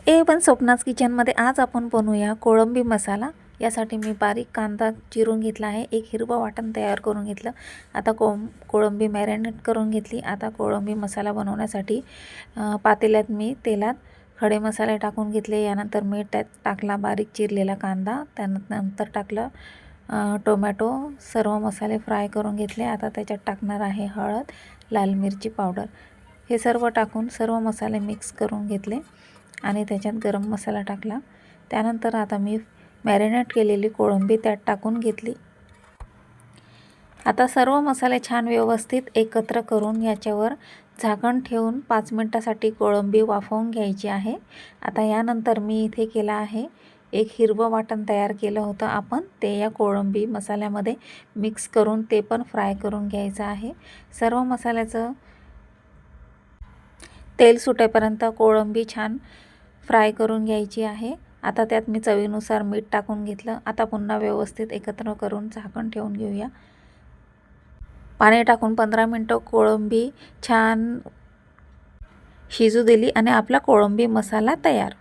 A1 स्वप्नाज किचनमध्ये आज आपण बनवूया कोळंबी मसाला। यासाठी मी बारीक कांदा चिरून घेतला आहे, एक हिरवं वाटण तयार करून घेतलं। आता कोळंबी मॅरिनेट करून घेतली। आता कोळंबी मसाला बनवण्यासाठी पातेल्यात मी तेलात खडे मसाले टाकून घेतले। यानंतर मीठ टाकला, बारीक चिरलेला कांदा, त्यानंतर टाकलं टोमॅटो, सर्व मसाले फ्राय करून घेतले। आता त्याच्यात टाकणार आहे हळद, लाल मिरची पावडर, हे सर्व टाकून सर्व मसाले मिक्स करून घेतले आणि त्याच्यात गरम मसाला टाकला। त्यानंतर आता मी मॅरिनेट केलेली कोळंबी त्यात टाकून घेतली। आता सर्व मसाले छान व्यवस्थित एकत्र करून याच्यावर झाकण ठेवून 5 मिनिटांसाठी कोळंबी वाफवून घ्यायची आहे। आता यानंतर मी इथे केला आहे एक हिरवं वाटण तयार केलं होतं आपण, ते या कोळंबी मसाल्यामध्ये मिक्स करून ते पण फ्राय करून घ्यायचं आहे। सर्व मसाल्याचं तेल सुटेपर्यंत कोळंबी छान फ्राय करून घ्यायची आहे। आता त्यात मी चवीनुसार मीठ टाकून घेतलं। आता पुन्हा व्यवस्थित एकत्र करून झाकण ठेवून घेऊया। पाणी टाकून 15 मिनिटं कोळंबी छान शिजू दिली आणि आपला कोळंबी मसाला तयार।